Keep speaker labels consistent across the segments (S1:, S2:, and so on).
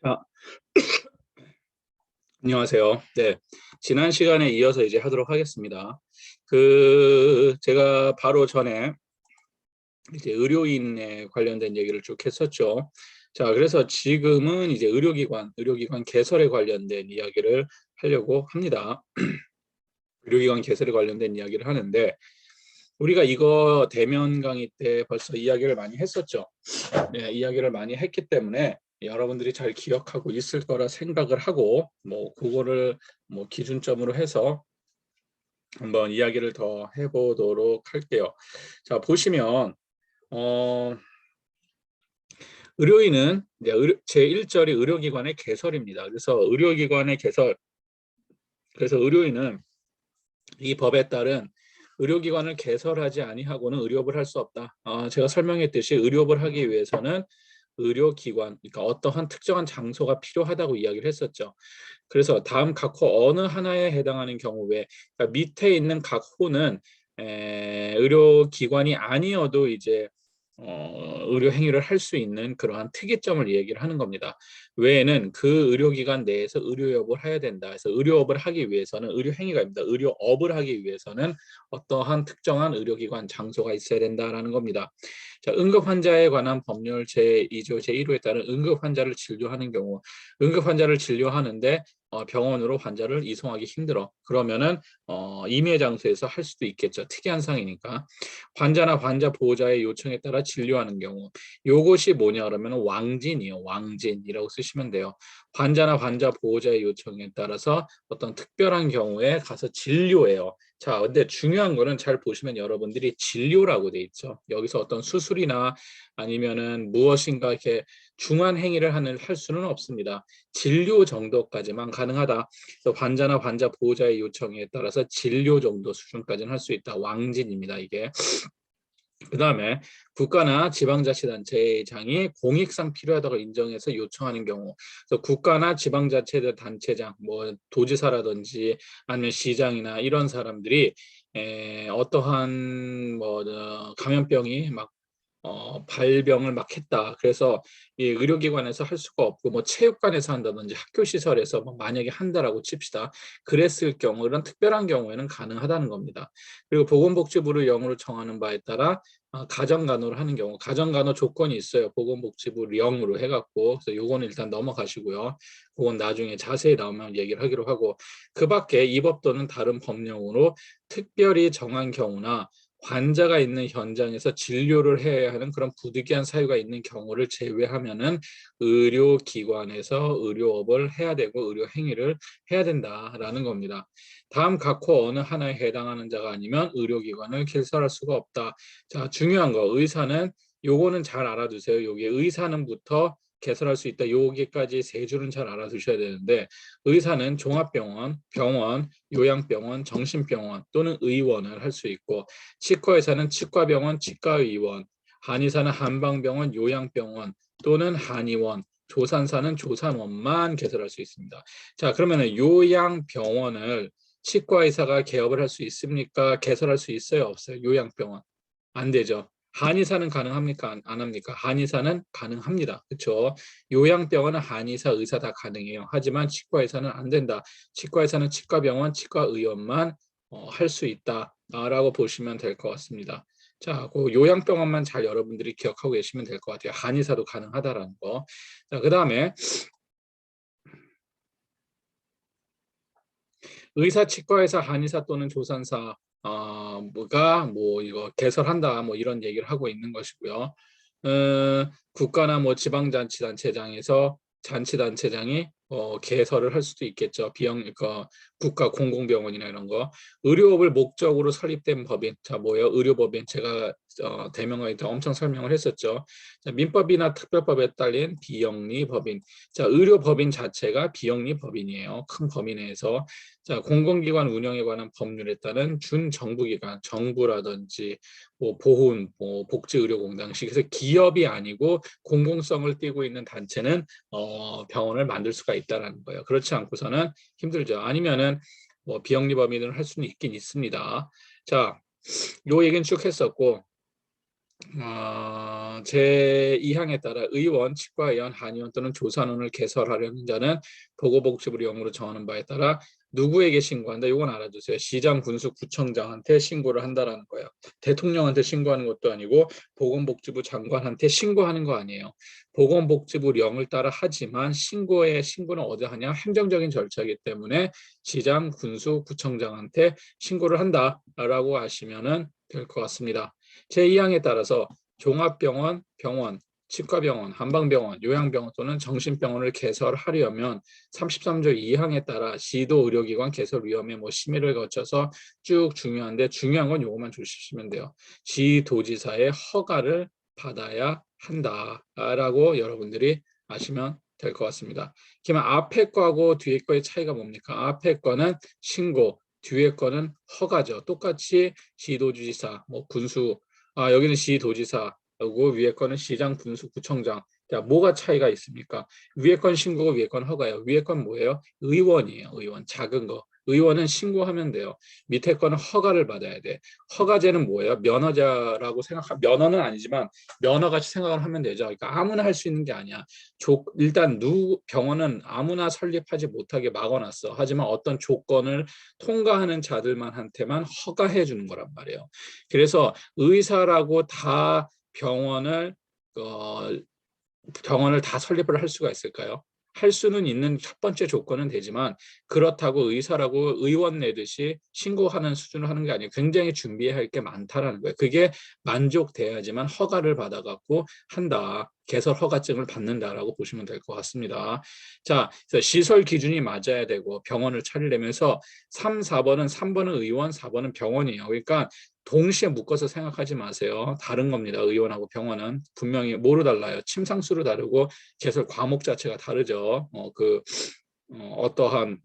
S1: 자, 안녕하세요. 네, 지난 시간에 이어서 이제 하도록 하겠습니다. 제가 바로 전에 이제 의료인에 관련된 얘기를 쭉 했었죠. 자, 그래서 지금은 이제 의료기관 개설에 관련된 이야기를 하려고 합니다. 의료기관 개설에 관련된 이야기를 하는데, 우리가 이거 대면 강의 때 벌써 이야기를 많이 했었죠. 네, 이야기를 많이 했기 때문에 여러분들이 잘 기억하고 있을 거라 생각을 하고, 뭐 그거를 뭐 기준점으로 해서 한번 이야기를 더 해보도록 할게요. 자, 보시면 의료인은 이제 제1절이 의료기관의 개설입니다. 그래서 의료기관의 개설, 그래서 의료인은 이 법에 따른 의료기관을 개설하지 아니하고는 의료업을 할 수 없다. 제가 설명했듯이 의료업을 하기 위해서는 의료기관, 그러니까 어떠한 특정한 장소가 필요하다고 이야기를 했었죠. 그래서 다음 각 호 어느 하나에 해당하는 경우에, 그러니까 밑에 있는 각 호는 의료기관이 아니어도 이제 의료 행위를 할 수 있는 그러한 특이점을 얘기를 하는 겁니다. 외에는 그 의료기관 내에서 의료업을 해야 된다. 그래서 의료업을 하기 위해서는 의료 행위가 아닙니다. 의료업을 하기 위해서는 어떠한 특정한 의료기관 장소가 있어야 된다라는 겁니다. 자, 응급 환자에 관한 법률 제2조 제1호에 따른 응급 환자를 진료하는 경우, 응급 환자를 진료하는데 병원으로 환자를 이송하기 힘들어. 그러면은 임의 장소에서 할 수도 있겠죠. 특이한 상이니까. 환자나 환자 보호자의 요청에 따라 진료하는 경우, 요것이 뭐냐 그러면 왕진이요. 왕진이라고 쓰시면 돼요. 환자나 환자 보호자의 요청에 따라서 어떤 특별한 경우에 가서 진료해요. 자, 근데 중요한 거는 잘 보시면 여러분들이 진료라고 돼 있죠. 여기서 어떤 수술이나 아니면은 무엇인가 이렇게 중한 행위를 할 수는 없습니다. 진료 정도까지만 가능하다. 그래서 환자나 환자 보호자의 요청에 따라서 진료 정도 수준까지는 할 수 있다. 왕진입니다, 이게. 그다음에 국가나 지방자치단체장이 공익상 필요하다고 인정해서 요청하는 경우, 그래서 국가나 지방자치단체장, 뭐 도지사라든지 아니면 시장이나 이런 사람들이 어떠한 뭐 감염병이 막 발병을 막 했다. 그래서 이 의료기관에서 할 수가 없고 뭐 체육관에서 한다든지 학교 시설에서 뭐 만약에 한다라고 칩시다. 그랬을 경우 이런 특별한 경우에는 가능하다는 겁니다. 그리고 보건복지부를 영으로 정하는 바에 따라 가정간호를 하는 경우, 가정간호 조건이 있어요. 보건복지부 영으로 해갖고, 그래서 요거는 일단 넘어가시고요. 그건 나중에 자세히 나오면 얘기를 하기로 하고, 그 밖에 이 법 또는 다른 법령으로 특별히 정한 경우나 환자가 있는 현장에서 진료를 해야 하는 그런 부득이한 사유가 있는 경우를 제외하면은 의료기관에서 의료업을 해야 되고 의료 행위를 해야 된다라는 겁니다. 다음 각 호 어느 하나에 해당하는 자가 아니면 의료기관을 개설할 수가 없다. 자, 중요한 거 의사는 요거는 잘 알아두세요. 요게 의사는부터 개설할 수 있다. 여기까지 세 줄은 잘 알아두셔야 되는데, 의사는 종합병원, 병원, 요양병원, 정신병원 또는 의원을 할 수 있고, 치과의사는 치과병원, 치과의원, 한의사는 한방병원, 요양병원 또는 한의원, 조산사는 조산원만 개설할 수 있습니다. 자, 그러면 요양병원을 치과의사가 개업을 할 수 있습니까? 개설할 수 있어요? 없어요? 요양병원. 안 되죠. 한의사는 가능합니까? 안 합니까? 한의사는 가능합니다. 그렇죠? 요양병원은 한의사, 의사 다 가능해요. 하지만 치과의사는 안 된다. 치과의사는 치과병원, 치과의원만 할 수 있다라고 보시면 될 것 같습니다. 자, 그 요양병원만 잘 여러분들이 기억하고 계시면 될 것 같아요. 한의사도 가능하다라는 거. 자, 그다음에 의사, 치과의사, 한의사 또는 조산사 뭐가 뭐 이거 개설한다 뭐 이런 얘기를 하고 있는 것이고요. 국가나 뭐 지방자치단체장에서 잔치단체장이 개설을 할 수도 있겠죠. 그러니까 국가 공공병원이나 이런 거. 의료업을 목적으로 설립된 법인. 자, 뭐예요? 의료법인. 제가 대명하에 엄청 설명을 했었죠. 자, 민법이나 특별법에 딸린 비영리 법인. 자, 의료법인 자체가 비영리 법인이에요. 큰 범위 내에서. 자, 공공기관 운영에 관한 법률에 따른 준정부기관, 정부라든지 뭐 보훈, 뭐 복지의료공단식, 그래서 기업이 아니고 공공성을 띠고 있는 단체는 병원을 만들 수가 있다라는 거예요. 그렇지 않고서는 힘들죠. 아니면은 뭐 비영리 법인을 할 수는 있긴 있습니다. 자, 요 얘기는 쭉 했었고, 제2항에 따라 의원, 치과의원, 한의원 또는 조산원을 개설하려는 자는 보건복지부를 영으로 정하는 바에 따라 누구에게 신고한다? 이건 알아두세요. 시장, 군수, 구청장한테 신고를 한다라는 거예요. 대통령한테 신고하는 것도 아니고 보건복지부 장관한테 신고하는 거 아니에요. 보건복지부 령을 따라 하지만 신고는 어디 하냐? 행정적인 절차이기 때문에 시장, 군수, 구청장한테 신고를 한다라고 하시면 될 것 같습니다. 제2항에 따라서 종합병원, 병원, 치과병원, 한방병원, 요양병원 또는 정신병원을 개설하려면 33조 2항에 따라 시도 의료기관 개설위원회 심의를 거쳐서 쭉 중요한데 중요한 건 요것만 주시면 돼요. 시도지사의 허가를 받아야 한다라고 여러분들이 아시면 될 것 같습니다. 그러면 앞에 거하고 뒤에 거의 차이가 뭡니까? 앞에 거는 신고, 뒤에 거는 허가죠. 똑같이 시도지사, 군수, 여기는 시도지사고 위에 거는 시장, 군수, 구청장. 자, 뭐가 차이가 있습니까? 위에 건 신고고 위에 건 허가예요. 위에 건 뭐예요? 의원이에요. 의원, 작은 거. 의원은 신고하면 돼요. 밑에 거는 허가를 받아야 돼. 허가제는 뭐예요? 면허자라고 면허는 아니지만 면허같이 생각을 하면 되죠. 그러니까 아무나 할 수 있는 게 아니야. 일단 병원은 아무나 설립하지 못하게 막아놨어. 하지만 어떤 조건을 통과하는 자들한테만 허가해 주는 거란 말이에요. 그래서 의사라고 다 병원을 다 설립을 할 수가 있을까요? 할 수는 있는 첫 번째 조건은 되지만 그렇다고 의사라고 의원 내듯이 신고하는 수준을 하는 게 아니에요. 굉장히 준비해야 할 게 많다라는 거예요. 그게 만족돼야지만 허가를 받아갖고 한다. 개설 허가증을 받는다라고 보시면 될 것 같습니다. 자, 그래서 시설 기준이 맞아야 되고 병원을 차리려면서 3, 4번은 3번은 의원, 4번은 병원이에요. 그러니까 동시에 묶어서 생각하지 마세요. 다른 겁니다. 의원하고 병원은 분명히 뭐로 달라요? 침상수로 다르고 개설 과목 자체가 다르죠. 어떠한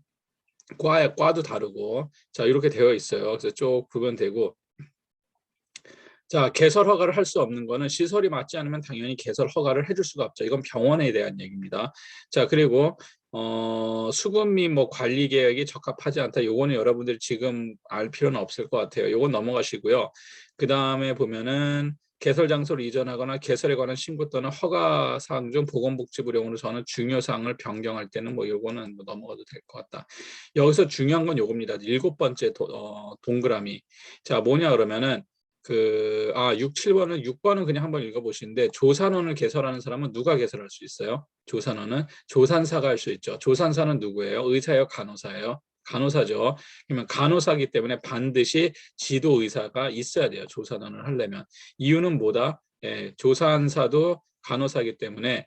S1: 과도 다르고 자 이렇게 되어 있어요. 그래서 쭉 구분되고 자 개설 허가를 할 수 없는 거는 시설이 맞지 않으면 당연히 개설 허가를 해줄 수가 없죠. 이건 병원에 대한 얘기입니다. 자 그리고 수급 및 관리 계획이 적합하지 않다. 요거는 여러분들이 지금 알 필요는 없을 것 같아요. 요건 넘어가시고요. 그 다음에 보면은 개설 장소를 이전하거나 개설에 관한 신고 또는 허가 사항 중 보건복지부령으로 저는 중요 사항을 변경할 때는 요거는 넘어가도 될 것 같다. 여기서 중요한 건 요겁니다. 7번째 동그라미. 자 뭐냐 그러면은 6, 7번은 6번은 그냥 한번 읽어보시는데 조산원을 개설하는 사람은 누가 개설할 수 있어요? 조산원은 조산사가 할 수 있죠. 조산사는 누구예요? 의사예요? 간호사예요? 간호사죠. 그러면 간호사기 때문에 반드시 지도의사가 있어야 돼요. 조산원을 하려면. 이유는 뭐다? 조산사도 간호사기 때문에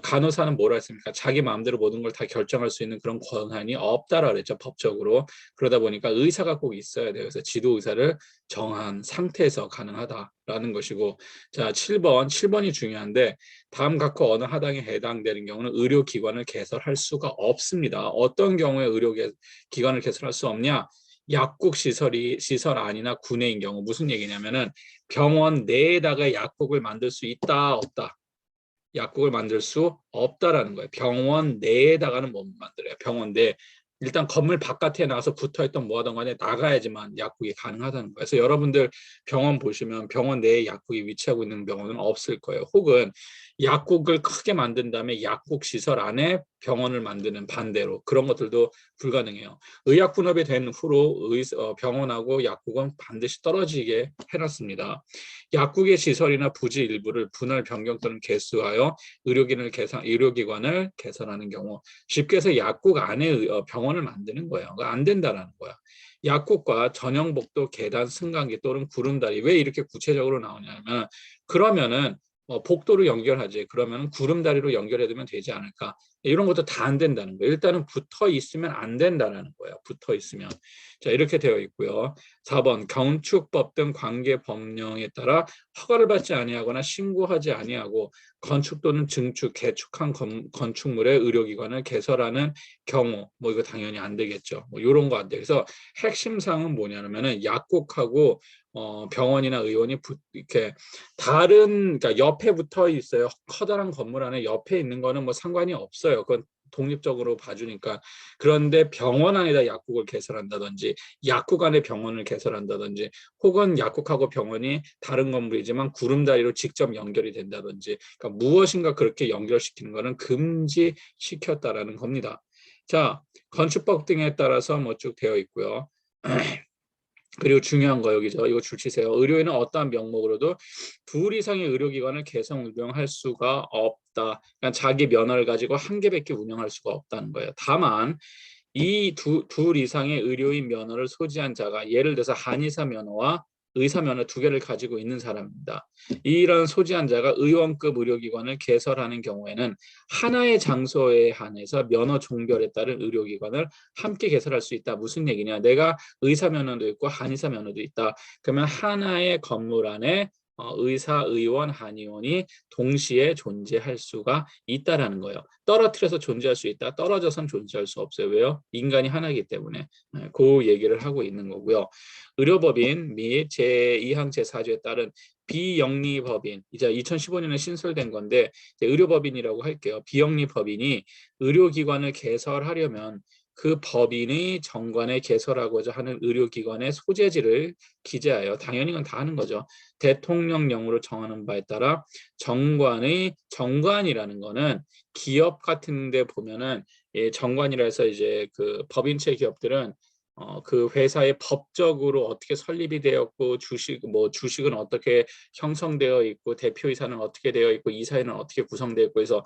S1: 간호사는 뭐라 했습니까? 자기 마음대로 모든 걸 다 결정할 수 있는 그런 권한이 없다라 그랬죠. 법적으로. 그러다 보니까 의사가 꼭 있어야 돼요. 그래서 지도의사를 정한 상태에서 가능하다라는 것이고 자 7번이 중요한데 다음 각호 어느 하당에 해당되는 경우는 의료기관을 개설할 수가 없습니다. 어떤 경우에 의료기관을 개설할 수 없냐? 약국 시설 안이나 구내인 경우 무슨 얘기냐면은 병원 내에다가 약국을 만들 수 있다 없다. 약국을 만들 수 없다라는 거예요. 병원 내에다가는 못 만들어요. 병원 내 일단 건물 바깥에 나가서 붙어있던 뭐하던 간에 나가야지만 약국이 가능하다는 거예요. 그래서 여러분들 병원 보시면 병원 내에 약국이 위치하고 있는 병원은 없을 거예요. 혹은 약국을 크게 만든 다음에 약국 시설 안에 병원을 만드는 반대로 그런 것들도 불가능해요. 의약 분업이 된 후로 병원하고 약국은 반드시 떨어지게 해놨습니다. 약국의 시설이나 부지 일부를 분할 변경 또는 개수하여 의료기관을 개설하는 경우 쉽게 해서 약국 안에 병원을 만드는 거예요. 안 된다라는 거야. 약국과 전용복도, 계단, 승강기 또는 구름다리 왜 이렇게 구체적으로 나오냐면 그러면은 복도로 연결하지 그러면 구름다리로 연결해두면 되지 않을까 이런 것도 다 안 된다는 거예요. 일단은 붙어 있으면 안 된다는 거예요. 붙어 있으면 자 이렇게 되어 있고요. 4번 건축법 등 관계 법령에 따라 허가를 받지 아니하거나 신고하지 아니하고 건축 또는 증축, 개축한 건축물의 의료기관을 개설하는 경우 이거 당연히 안 되겠죠. 이런 거 안 돼. 그래서 핵심 사항은 뭐냐면은 약국하고 병원이나 의원이 이렇게 그러니까 옆에 붙어 있어요. 커다란 건물 안에 옆에 있는 거는 상관이 없어요. 그건 독립적으로 봐주니까. 그런데 병원 안에다 약국을 개설한다든지 약국 안에 병원을 개설한다든지 혹은 약국하고 병원이 다른 건물이지만 구름다리로 직접 연결이 된다든지, 그러니까 무엇인가 그렇게 연결시키는 것은 금지시켰다라는 겁니다. 자, 건축법 등에 따라서 뭐 쭉 되어 있고요. 그리고 중요한 거 여기죠. 이거 줄치세요. 의료인은 어떠한 명목으로도 둘 이상의 의료기관을 개성 운영할 수가 없다. 그러니까 자기 면허를 가지고 한 개밖에 운영할 수가 없다는 거예요. 다만 이 둘 이상의 의료인 면허를 소지한 자가, 예를 들어서 한의사 면허와 의사 면허 두 개를 가지고 있는 사람입니다. 이런 소지한 자가 의원급 의료기관을 개설하는 경우에는 하나의 장소에 한해서 면허 종별에 따른 의료기관을 함께 개설할 수 있다. 무슨 얘기냐? 내가 의사 면허도 있고 한의사 면허도 있다. 그러면 하나의 건물 안에 의사, 의원, 한의원이 동시에 존재할 수가 있다라는 거예요. 떨어뜨려서 존재할 수 있다. 떨어져선 존재할 수 없어요. 왜요? 인간이 하나이기 때문에. 그 얘기를 하고 있는 거고요. 의료법인 및 제2항 제4조에 따른 비영리법인, 이제 2015년에 신설된 건데 의료법인이라고 할게요. 비영리법인이 의료기관을 개설하려면 그 법인이 정관에 개설하고자 하는 의료기관의 소재지를 기재하여, 당연히 이건 다 하는 거죠. 대통령령으로 정하는 바에 따라 정관이라는 거는 기업 같은 데 보면은 정관이라 해서 이제 그 법인체 기업들은 그 회사의 법적으로 어떻게 설립이 되었고 주식은 어떻게 형성되어 있고 대표이사는 어떻게 되어 있고 이사회는 어떻게 구성되어 있고 해서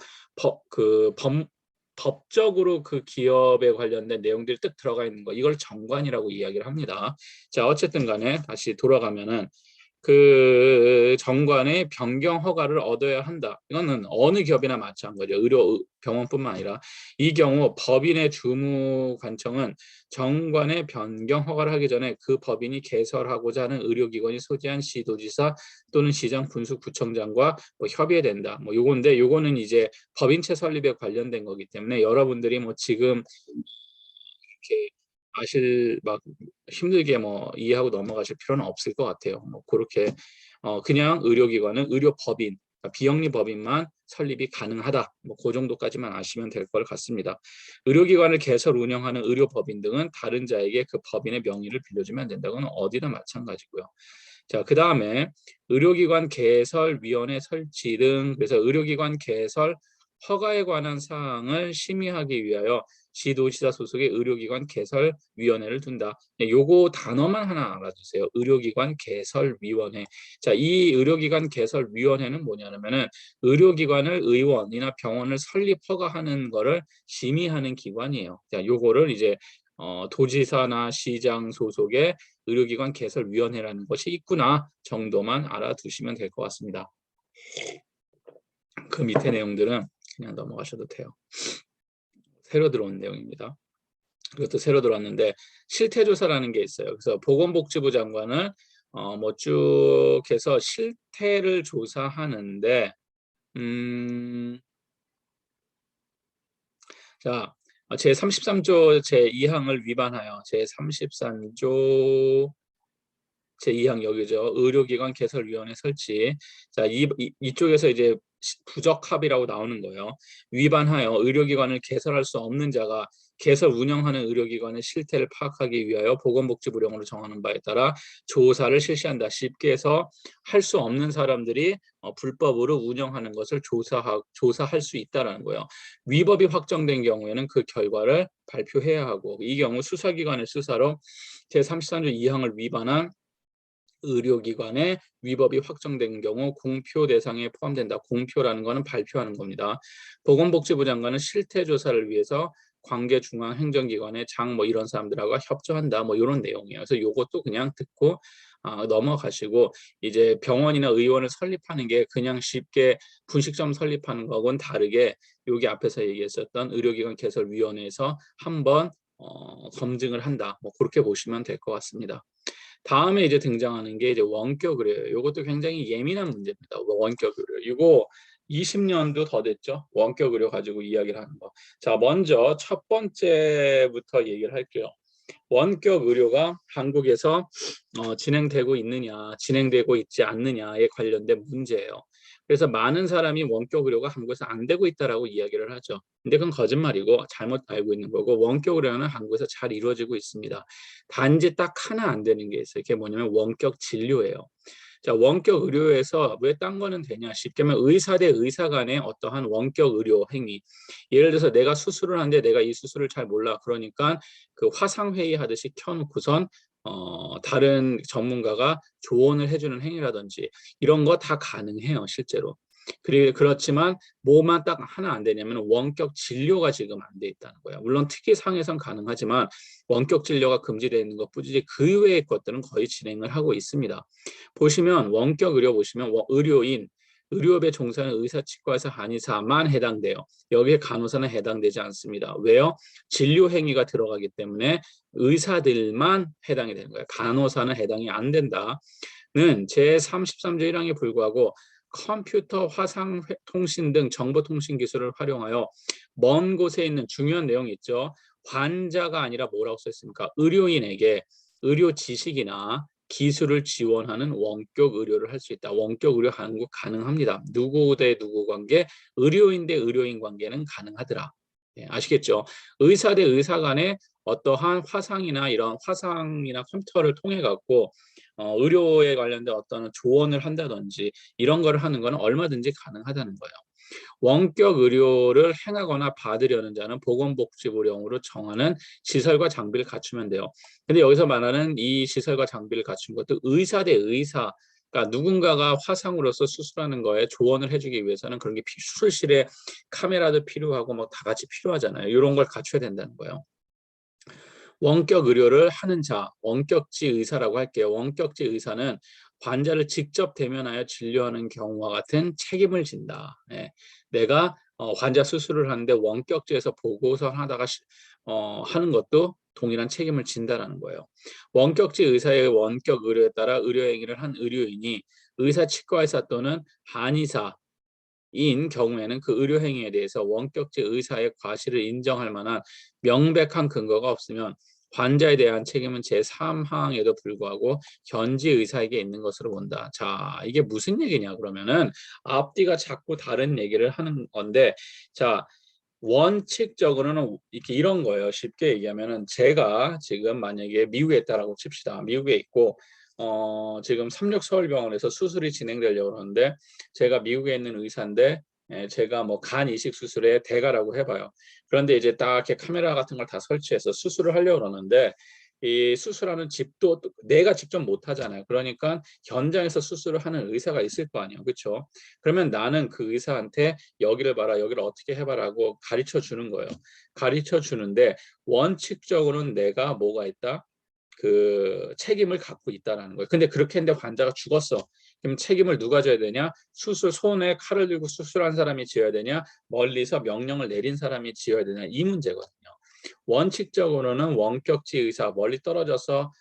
S1: 법적으로 그 기업에 관련된 내용들이 딱 들어가 있는 거, 이걸 정관이라고 이야기를 합니다. 자, 어쨌든 간에 다시 돌아가면은 그 정관의 변경 허가를 얻어야 한다. 이거는 어느 기업이나 마찬가지죠. 병원뿐만 아니라 이 경우 법인의 주무관청은 정관의 변경 허가를 하기 전에 그 법인이 개설하고자 하는 의료기관이 소지한 시도지사 또는 시장 군수구청장과 뭐 협의해야 된다. 뭐 요건데, 요거는 이제 법인체 설립에 관련된 거기 때문에 여러분들이 뭐 지금 이렇게 막 힘들게 뭐 이해하고 넘어가실 필요는 없을 것 같아요. 뭐 그렇게 그냥 의료기관은 의료법인, 그러니까 비영리법인만 설립이 가능하다. 뭐 그 정도까지만 아시면 될 것 같습니다. 의료기관을 개설 운영하는 의료법인 등은 다른 자에게 그 법인의 명의를 빌려주면 안 된다고는 어디나 마찬가지고요. 자, 그 다음에 의료기관 개설위원회 설치 등, 그래서 의료기관 개설 허가에 관한 사항을 심의하기 위하여 시도지사 소속의 의료기관 개설위원회를 둔다. 요거 단어만 하나 알아주세요. 의료기관 개설위원회. 자, 이 의료기관 개설위원회는 뭐냐면은 의료기관을 의원이나 병원을 설립 허가하는 거를 심의하는 기관이에요. 자, 요거를 이제 도지사나 시장 소속의 의료기관 개설위원회라는 것이 있구나 정도만 알아두시면 될 것 같습니다. 그 밑에 내용들은 그냥 넘어가셔도 돼요. 새로 들어온 내용입니다. 그것도 새로 들어왔는데 실태조사라는 게 있어요. 그래서 보건복지부 장관을 뭐 쭉 해서 실태를 조사하는데 자, 제33조 제2항을 위반하여 제33조 제2항 여기죠. 의료기관 개설위원회 설치. 자, 이쪽에서 이제 부적합이라고 나오는 거예요. 위반하여 의료기관을 개설할 수 없는 자가 개설 운영하는 의료기관의 실태를 파악하기 위하여 보건복지부령으로 정하는 바에 따라 조사를 실시한다. 쉽게 해서 할 수 없는 사람들이 불법으로 운영하는 것을 조사할 수 있다는 거예요. 위법이 확정된 경우에는 그 결과를 발표해야 하고, 이 경우 수사기관의 수사로 제33조 2항을 위반한 의료기관의 위법이 확정된 경우 공표 대상에 포함된다. 공표라는 것은 발표하는 겁니다. 보건복지부 장관은 실태조사를 위해서 관계중앙행정기관의 장 뭐 이런 사람들하고 협조한다. 뭐 이런 내용이에요. 그래서 이것도 그냥 듣고 넘어가시고, 이제 병원이나 의원을 설립하는 게 그냥 쉽게 분식점 설립하는 거하고는 다르게 여기 앞에서 얘기했었던 의료기관 개설위원회에서 한번 검증을 한다. 뭐 그렇게 보시면 될 것 같습니다. 다음에 이제 등장하는 게 이제 원격 의료예요. 이것도 굉장히 예민한 문제입니다. 원격 의료. 이거 20년도 더 됐죠. 원격 의료 가지고 이야기를 하는 거. 자, 먼저 첫 번째부터 얘기를 할게요. 원격 의료가 한국에서 진행되고 있느냐, 진행되고 있지 않느냐에 관련된 문제예요. 그래서 많은 사람이 원격 의료가 한국에서 안 되고 있다라고 이야기를 하죠. 근데 그건 거짓말이고 잘못 알고 있는 거고, 원격 의료는 한국에서 잘 이루어지고 있습니다. 단지 딱 하나 안 되는 게 있어요. 그게 뭐냐면 원격 진료예요. 자, 원격 의료에서 왜 딴 거는 되냐? 쉽게 말하면 의사 대 의사 간의 어떠한 원격 의료 행위. 예를 들어서 내가 수술을 하는데 내가 이 수술을 잘 몰라. 그러니까 그 화상 회의 하듯이 켜놓고선 다른 전문가가 조언을 해주는 행위라든지 이런 거 다 가능해요, 실제로. 그렇지만 뭐만 딱 하나 안 되냐면 원격 진료가 지금 안 돼 있다는 거예요. 물론 특이상해선 가능하지만 원격 진료가 금지되어 있는 것뿐이지 그 외의 것들은 거의 진행을 하고 있습니다. 보시면 원격 의료 보시면 의료인, 의료업에 종사하는 의사, 치과의사, 한의사만 해당돼요. 여기에 간호사는 해당되지 않습니다. 왜요? 진료 행위가 들어가기 때문에 의사들만 해당이 되는 거예요. 간호사는 해당이 안 된다는 제33조 1항에 불구하고 컴퓨터, 화상 통신 등 정보통신 기술을 활용하여 먼 곳에 있는 중요한 내용이 있죠. 환자가 아니라 뭐라고 썼습니까? 의료인에게 의료 지식이나 기술을 지원하는 원격 의료를 할 수 있다. 원격 의료 한국 가능합니다. 누구 대 누구 관계, 의료인 대 의료인 관계는 가능하더라. 네, 아시겠죠? 의사 대 의사 간의 어떠한 화상이나 이런 화상이나 컴퓨터를 통해 갖고 의료에 관련된 어떤 조언을 한다든지 이런 거를 하는 거는 얼마든지 가능하다는 거예요. 원격 의료를 행하거나 받으려는 자는 보건복지부령으로 정하는 시설과 장비를 갖추면 돼요. 근데 여기서 말하는 이 시설과 장비를 갖춘 것도 의사 대 의사, 그러니까 누군가가 화상으로서 수술하는 거에 조언을 해주기 위해서는 그런 게 수술실에 카메라도 필요하고 뭐 다 같이 필요하잖아요. 이런 걸 갖춰야 된다는 거예요. 원격 의료를 하는 자, 원격지 의사라고 할게요. 원격지 의사는 환자를 직접 대면하여 진료하는 경우와 같은 책임을 진다. 예. 내가 환자 수술을 하는데 원격지에서 보고서 하다가 하는 것도 동일한 책임을 진다라는 거예요. 원격지 의사의 원격 의료에 따라 의료행위를 한 의료인이 의사, 치과의사 또는 한의사 인 경우에는 그 의료 행위에 대해서 원격지 의사의 과실을 인정할 만한 명백한 근거가 없으면 환자에 대한 책임은 제3항에도 불구하고 현지 의사에게 있는 것으로 본다. 자, 이게 무슨 얘기냐 그러면은 앞뒤가 자꾸 다른 얘기를 하는 건데, 자, 원칙적으로는 이렇게 이런 거예요. 쉽게 얘기하면은 제가 지금 만약에 미국에 있다라고 칩시다. 미국에 있고 지금 삼육서울병원에서 수술이 진행되려고 하는데 제가 미국에 있는 의사인데 제가 뭐 간 이식 수술의 대가라고 해봐요. 그런데 이제 딱 이렇게 카메라 같은 걸 다 설치해서 수술을 하려고 그러는데 이 수술하는 집도 내가 직접 못 하잖아요. 그러니까 현장에서 수술을 하는 의사가 있을 거 아니에요. 그렇죠? 그러면 나는 그 의사한테 여기를 봐라, 여기를 어떻게 해봐라고 가르쳐 주는 거예요. 가르쳐 주는데 원칙적으로는 내가 뭐가 있다? 그 책임을 갖고 있다라는 거예요. 근데 그렇게 했는데 환자가 죽었어. 그럼 책임을 누가 져야 되냐? 손에 칼을 들고 수술한 사람이 지어야 되냐? 멀리서 명령을 내린 사람이 지어야 되냐? 이 문제거든요. 원칙적으로는 원격지 의사, 멀리 떨어져서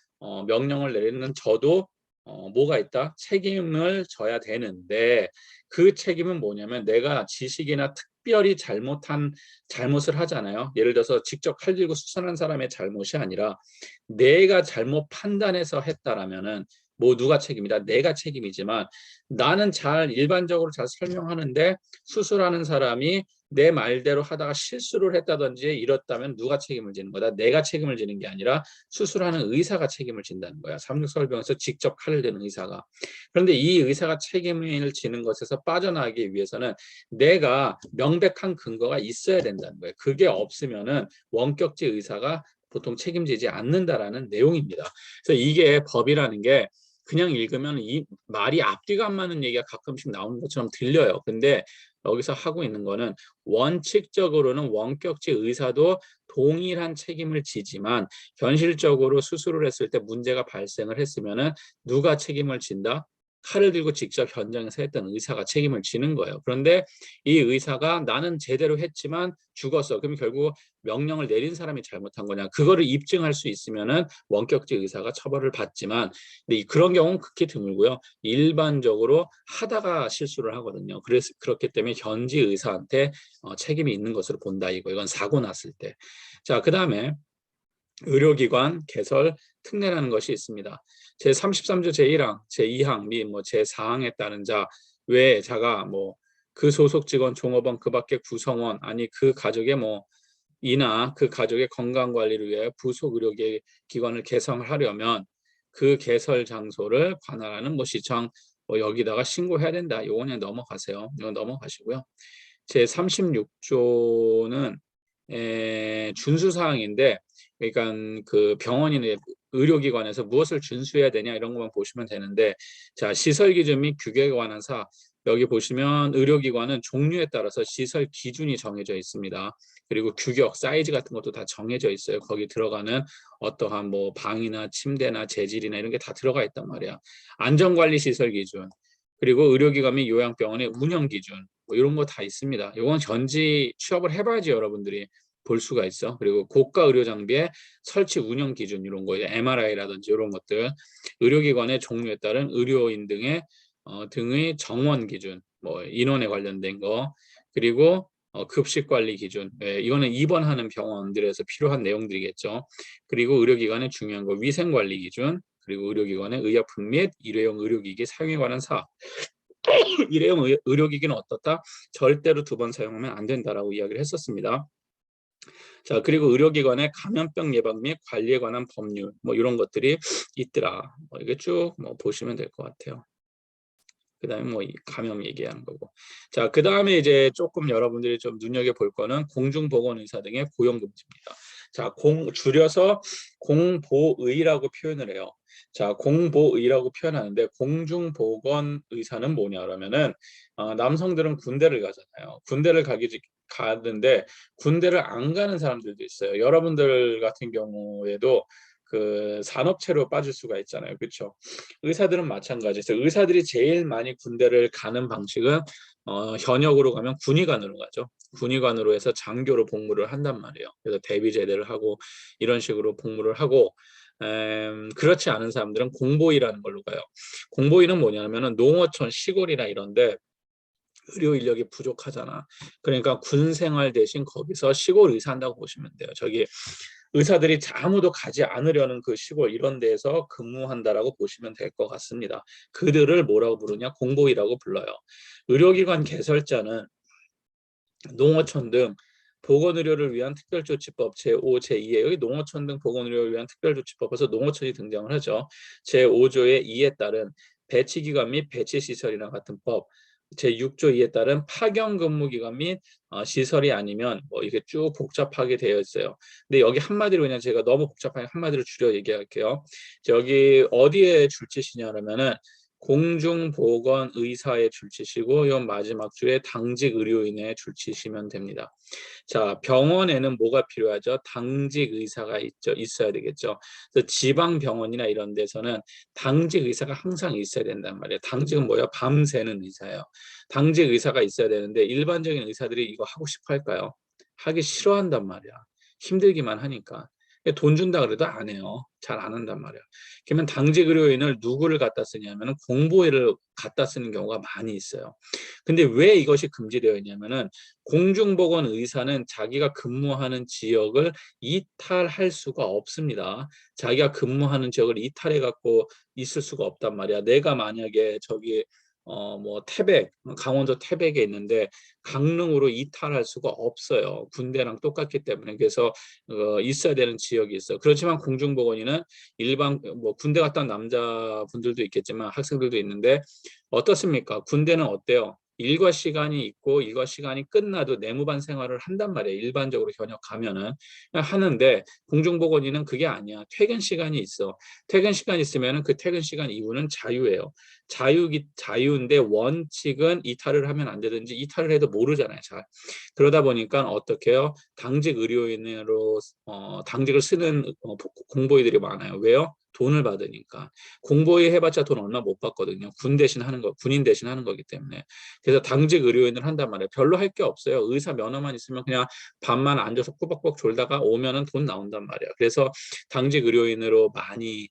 S1: 명령을 내리는 저도 뭐가 있다? 책임을 져야 되는데 그 책임은 뭐냐면 내가 지식이나 특별히 잘못을 하잖아요. 예를 들어서 직접 칼 들고 수술한 사람의 잘못이 아니라 내가 잘못 판단해서 했다라면은 뭐 누가 책임이다? 내가 책임이지만 나는 일반적으로 잘 설명하는데 수술하는 사람이 내 말대로 하다가 실수를 했다든지 이렇다면 누가 책임을 지는 거다? 내가 책임을 지는 게 아니라 수술하는 의사가 책임을 진다는 거야. 삼육서울병원에서 직접 칼을 드는 의사가. 그런데 이 의사가 책임을 지는 것에서 빠져나가기 위해서는 내가 명백한 근거가 있어야 된다는 거예요. 그게 없으면은 원격지 의사가 보통 책임지지 않는다라는 내용입니다. 그래서 이게 법이라는 게 그냥 읽으면 이 말이 앞뒤가 안 맞는 얘기가 가끔씩 나오는 것처럼 들려요. 근데 여기서 하고 있는 거는 원칙적으로는 원격지 의사도 동일한 책임을 지지만 현실적으로 수술을 했을 때 문제가 발생을 했으면은 누가 책임을 진다? 칼을 들고 직접 현장에서 했던 의사가 책임을 지는 거예요. 그런데 이 의사가 나는 제대로 했지만 죽었어. 그럼 결국 명령을 내린 사람이 잘못한 거냐? 그거를 입증할 수 있으면은 원격지 의사가 처벌을 받지만, 근데 그런 경우는 극히 드물고요. 일반적으로 하다가 실수를 하거든요. 그래서 그렇기 때문에 현지 의사한테 책임이 있는 것으로 본다 이거. 이건 사고 났을 때. 자, 그다음에 의료기관 개설 특례라는 것이 있습니다. 제33조 제1항, 제2항 및 제4항에 따른 자 외자가 뭐 그 소속 직원, 종업원, 그 밖의 구성원, 아니 그 가족의 뭐 이나 그 가족의 건강 관리를 위해 부속 의료기관을 개성을 하려면 그 개설 장소를 관할하는 뭐 시청 뭐 여기다가 신고해야 된다. 요거 그냥 넘어가세요. 이거 넘어가시고요. 제 36조는 준수 사항인데, 그러니까 그 병원이나 의료기관에서 무엇을 준수해야 되냐 이런 것만 보시면 되는데, 자, 시설 기준 및 규격에 관한 사, 여기 보시면 의료기관은 종류에 따라서 시설 기준이 정해져 있습니다. 그리고 규격, 사이즈 같은 것도 다 정해져 있어요. 거기 들어가는 어떠한 뭐 방이나 침대나 재질이나 이런 게 다 들어가 있단 말이야. 안전관리 시설 기준, 그리고 의료기관 및 요양병원의 운영 기준, 뭐 이런 거 다 있습니다. 이건 전지 취업을 해봐야지 여러분들이 볼 수가 있어. 그리고 고가 의료 장비의 설치 운영 기준 이런 거, MRI라든지 이런 것들, 의료기관의 종류에 따른 의료인 등의 정원 기준, 뭐 인원에 관련된 거, 그리고 급식 관리 기준, 이거는 입원하는 병원들에서 필요한 내용들이겠죠. 그리고 의료기관의 중요한 거, 위생 관리 기준, 그리고 의료기관의 의약품 및 일회용 의료기기 사용에 관한 사항. 일회용 의료기기는 어떻다? 절대로 2번 사용하면 안 된다라고 이야기를 했었습니다. 자, 그리고 의료기관의 감염병 예방 및 관리에 관한 법률, 뭐 이런 것들이 있더라. 이게 쭉 뭐 보시면 될 것 같아요. 그 다음에 뭐 감염 얘기하는 거고. 자, 그 다음에 이제 조금 여러분들이 좀 눈여겨볼 거는 공중보건의사 등의 고용금지입니다. 자, 줄여서 공보의라고 표현을 해요. 자, 공보의라고 표현하는데, 공중보건의사는 뭐냐 그러면은 남성들은 군대를 가잖아요. 군대를 가는데 군대를 안 가는 사람들도 있어요. 여러분들 같은 경우에도 그 산업체로 빠질 수가 있잖아요. 그렇죠? 의사들은 마찬가지죠. 의사들이 제일 많이 군대를 가는 방식은 현역으로 가면 군의관으로 가죠. 군의관으로 해서 장교로 복무를 한단 말이에요. 그래서 대비 제대를 하고 이런 식으로 복무를 하고, 그렇지 않은 사람들은 공보위라는 걸로 가요. 공보위는 뭐냐면은 농어촌 시골이나 이런데 의료 인력이 부족하잖아. 그러니까 군 생활 대신 거기서 시골 의사 한다고 보시면 돼요. 저기 의사들이 아무도 가지 않으려는 그 시골 이런 데에서 근무한다라고 보시면 될 것 같습니다. 그들을 뭐라고 부르냐? 공보위라고 불러요. 의료기관 개설자는 농어촌 등 보건의료를 위한 특별조치법 제5, 제2에, 여기 농어촌 등 보건의료를 위한 특별조치법에서 농어촌이 등장을 하죠. 제5조의 2에 따른 배치기관 및 배치시설이나 같은 법, 제6조 2에 따른 파견근무기관 및 시설이 아니면 뭐 이게 쭉 복잡하게 되어 있어요. 근데 여기 한마디로 그냥 제가 너무 복잡하게 한마디로 줄여 얘기할게요. 여기 어디에 줄치시냐면은 공중보건의사에 줄치시고 이 마지막 줄에 당직 의료인에 줄치시면 됩니다. 자, 병원에는 뭐가 필요하죠? 당직 의사가 있어야 되겠죠. 그래서 지방 병원이나 이런 데서는 당직 의사가 항상 있어야 된단 말이에요. 당직은 뭐야? 밤새는 의사예요. 당직 의사가 있어야 되는데 일반적인 의사들이 이거 하고 싶어 할까요? 하기 싫어한단 말이야. 힘들기만 하니까. 돈 준다 그래도 안 해요. 잘 안 한단 말이야. 그러면 당직 의료인을 누구를 갖다 쓰냐면은 공보위를 갖다 쓰는 경우가 많이 있어요. 근데 왜 이것이 금지되어 있냐면은 공중보건 의사는 자기가 근무하는 지역을 이탈할 수가 없습니다. 자기가 근무하는 지역을 이탈해 갖고 있을 수가 없단 말이야. 내가 만약에 저기 뭐 태백, 강원도 태백에 있는데 강릉으로 이탈할 수가 없어요. 군대랑 똑같기 때문에. 그래서 있어야 되는 지역이 있어요. 그렇지만 공중보건의는 일반 뭐 군대 갔다 온 남자분들도 있겠지만 학생들도 있는데 어떻습니까? 군대는 어때요? 일과 시간이 있고 일과 시간이 끝나도 내무반 생활을 한단 말이에요. 일반적으로 현역 가면은 하는데 공중보건의는 그게 아니야. 퇴근 시간이 있어. 퇴근 시간이 있으면은 그 퇴근 시간 이후는 자유예요. 자유인데 원칙은 이탈을 하면 안 되든지 이탈을 해도 모르잖아요. 잘. 그러다 보니까 어떻게 해요? 당직 의료인으로 당직을 쓰는 공보위들이 많아요. 왜요? 돈을 받으니까. 공보위 해봤자 돈 얼마 못 받거든요. 군인 대신 하는 거기 때문에. 그래서 당직 의료인을 한단 말이에요. 별로 할 게 없어요. 의사 면허만 있으면 그냥 밤만 앉아서 꾸벅꾸벅 졸다가 오면은 돈 나온단 말이에요. 그래서 당직 의료인으로 많이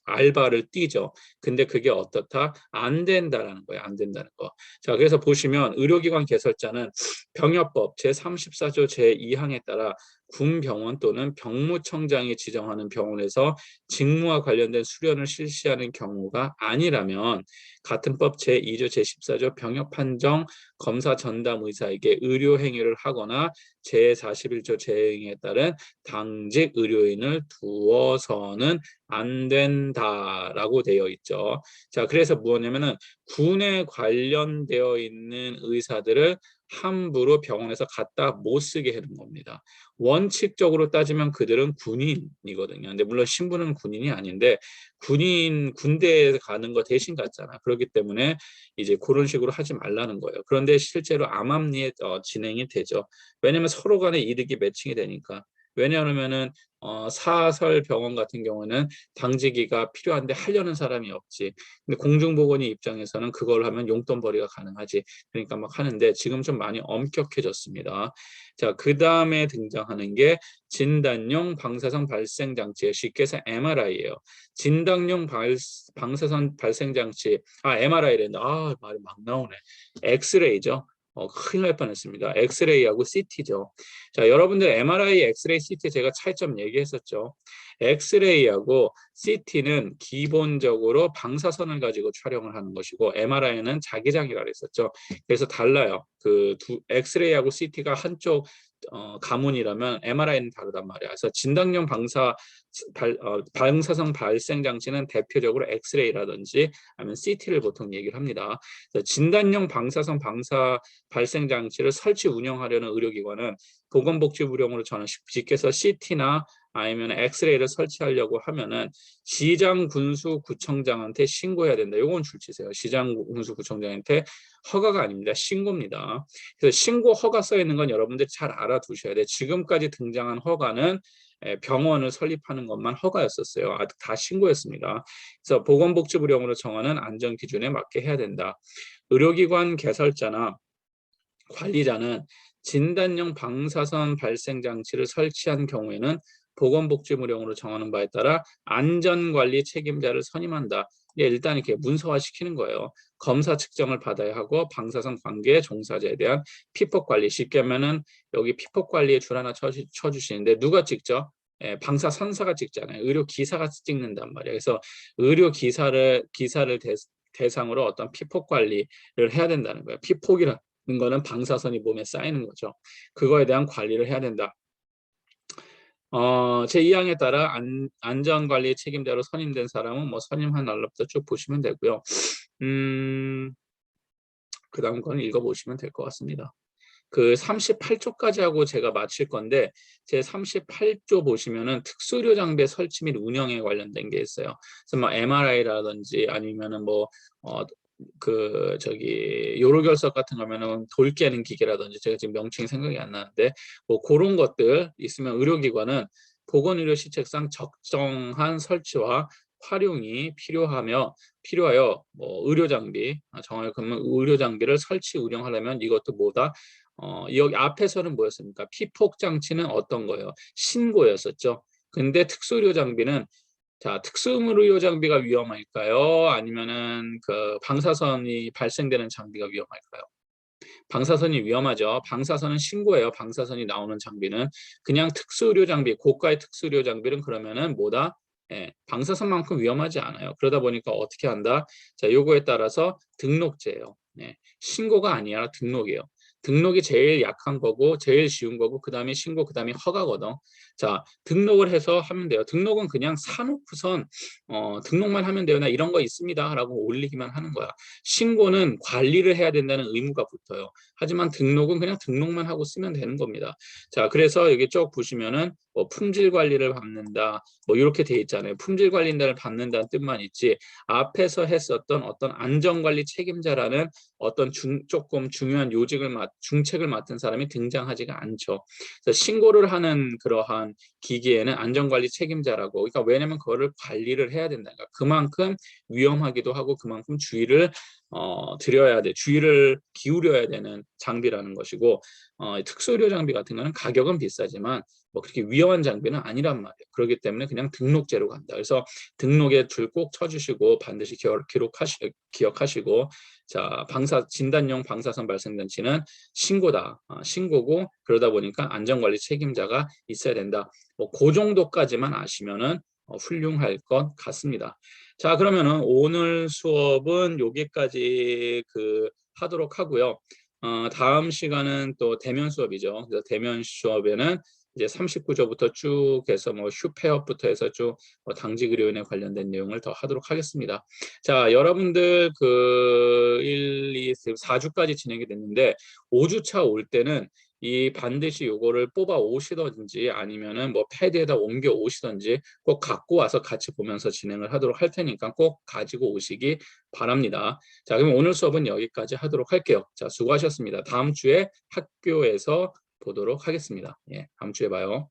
S1: 알바를 뛰죠. 근데 그게 어떻다? 안 된다라는 거예요. 안 된다는 거. 자, 그래서 보시면 의료기관 개설자는 병역법 제34조 제2항에 따라 군병원 또는 병무청장이 지정하는 병원에서 직무와 관련된 수련을 실시하는 경우가 아니라면 같은 법 제2조 제14조 병역 판정 검사 전담 의사에게 의료 행위를 하거나 제41조 재행에 따른 당직 의료인을 두어서는 안 된다라고 되어 있죠. 자, 그래서 무엇냐면은 군에 관련되어 있는 의사들을 함부로 병원에서 갖다 못 쓰게 하는 겁니다. 원칙적으로 따지면 그들은 군인이거든요. 근데 물론 신분은 군인이 아닌데 군대에 가는 거 대신 갔잖아. 그렇기 때문에 이제 그런 식으로 하지 말라는 거예요. 그런데 실제로 암암리에 진행이 되죠. 왜냐하면 서로 간에 이득이 매칭이 되니까. 왜냐하면은 사설 병원 같은 경우는 당직이가 필요한데 하려는 사람이 없지. 근데 공중보건의 입장에서는 그걸 하면 용돈벌이가 가능하지. 그러니까 막 하는데 지금 좀 많이 엄격해졌습니다. 자, 그 다음에 등장하는 게 진단용 방사선 발생 장치, 쉽게 해서 MRI예요. 진단용 방사선 발생 장치, MRI랜다. 말이 막 나오네. 엑스레이죠. 큰일 날 뻔했습니다. 엑스레이하고 CT죠. 자, 여러분들 MRI, 엑스레이, CT 제가 차이점 얘기했었죠. 엑스레이하고 CT는 기본적으로 방사선을 가지고 촬영을 하는 것이고 MRI는 자기장이라 그랬었죠. 그래서 달라요. 엑스레이하고 CT가 한쪽 가문이라면 MRI는 다르단 말이야. 그래서 진단용 방사선 발생 장치는 대표적으로 엑스레이라든지 아니면 CT를 보통 얘기를 합니다. 진단용 방사선 발생 장치를 설치 운영하려는 의료기관은 보건복지부령으로 저는 쉽게 해서 CT나 아니면 엑스레이를 설치하려고 하면은 시장 군수구청장한테 신고해야 된다. 요건 줄치세요. 시장 군수구청장한테 허가가 아닙니다. 신고입니다. 그래서 신고 허가 써 있는 건 여러분들 잘 알아두셔야 돼요. 지금까지 등장한 허가는 병원을 설립하는 것만 허가였었어요. 아직 다 신고였습니다. 그래서 보건복지부령으로 정하는 안전기준에 맞게 해야 된다. 의료기관 개설자나 관리자는 진단용 방사선 발생 장치를 설치한 경우에는 보건복지부령으로 정하는 바에 따라 안전관리 책임자를 선임한다. 일단 이렇게 문서화시키는 거예요. 검사 측정을 받아야 하고 방사선 관계 종사자에 대한 피폭관리. 쉽게 하면은 여기 피폭관리에 줄 하나 쳐주시는데 누가 찍죠? 방사선사가 찍잖아요. 의료기사가 찍는단 말이에요. 그래서 의료기사를 대상으로 어떤 피폭관리를 해야 된다는 거예요. 피폭이라 거는 방사선이 몸에 쌓이는 거죠. 그거에 대한 관리를 해야 된다. 제2항에 따라 안전관리 책임자로 선임된 사람은 뭐 선임한 날로부터 쭉 보시면 되고요. 그 다음 거는 읽어보시면 될 것 같습니다. 그 38조까지 하고 제가 마칠 건데 제 38조 보시면은 특수의료 장비 설치 및 운영에 관련된 게 있어요. 그래서 뭐 MRI라든지 아니면은 뭐 요로결석 같은 거면은 돌 깨는 기계라든지 제가 지금 명칭이 생각이 안 나는데 뭐 그런 것들 있으면 의료기관은 보건의료 시책상 적정한 설치와 활용이 필요하여 뭐 의료 장비 정말 그러면 의료 장비를 설치 운영하려면 이것도 뭐다 여기 앞에서는 뭐였습니까? 피폭 장치는 어떤 거예요? 신고였었죠. 근데 특수의료 장비는 자, 특수의료 장비가 위험할까요? 아니면은 그 방사선이 발생되는 장비가 위험할까요? 방사선이 위험하죠. 방사선은 신고예요. 방사선이 나오는 장비는 그냥 특수의료 장비, 고가의 특수의료 장비는 그러면은 뭐다? 방사선만큼 위험하지 않아요. 그러다 보니까 어떻게 한다? 자, 요거에 따라서 등록제예요. 신고가 아니라 등록이에요. 등록이 제일 약한 거고 제일 쉬운 거고 그 다음에 신고 그 다음에 허가거든. 자, 등록을 해서 하면 돼요. 등록은 그냥 사놓고선 등록만 하면 돼요. 나 이런 거 있습니다 라고 올리기만 하는 거야. 신고는 관리를 해야 된다는 의무가 붙어요. 하지만 등록은 그냥 등록만 하고 쓰면 되는 겁니다. 자, 그래서 여기 쭉 보시면은 뭐 품질 관리를 받는다 뭐 이렇게 돼 있잖아요. 품질 관리를 받는다는 뜻만 있지 앞에서 했었던 어떤 안전관리 책임자라는 어떤 조금 중요한 중책을 맡은 사람이 등장하지가 않죠. 그래서 신고를 하는 그러한 기기에는 안전관리 책임자라고 그러니까 왜냐하면 그거를 관리를 해야 된다니까 그만큼 위험하기도 하고 그만큼 주의를 드려야 돼 주의를 기울여야 되는 장비라는 것이고 특수의료 장비 같은 거는 가격은 비싸지만 뭐 그렇게 위험한 장비는 아니란 말이에요. 그렇기 때문에 그냥 등록제로 간다. 그래서 등록에 줄 꼭 쳐주시고 반드시 기억하시고 자 진단용 방사선 발생장치는 신고다. 신고고 그러다 보니까 안전관리 책임자가 있어야 된다. 뭐 그 정도까지만 아시면은 훌륭할 것 같습니다. 자 그러면은 오늘 수업은 여기까지 하도록 하고요. 다음 시간은 또 대면 수업이죠. 그래서 대면 수업에는 이제 39조부터 쭉 해서 뭐 휴폐업부터 해서 쭉 당직 의료인에 관련된 내용을 더 하도록 하겠습니다. 자, 여러분들 1, 2, 4주까지 진행이 됐는데 5주차 올 때는 이 반드시 요거를 뽑아 오시든지 아니면은 뭐 패드에다 옮겨 오시든지 꼭 갖고 와서 같이 보면서 진행을 하도록 할 테니까 꼭 가지고 오시기 바랍니다. 자, 그럼 오늘 수업은 여기까지 하도록 할게요. 자, 수고하셨습니다. 다음 주에 학교에서 보도록 하겠습니다. 예, 다음 주에 봐요.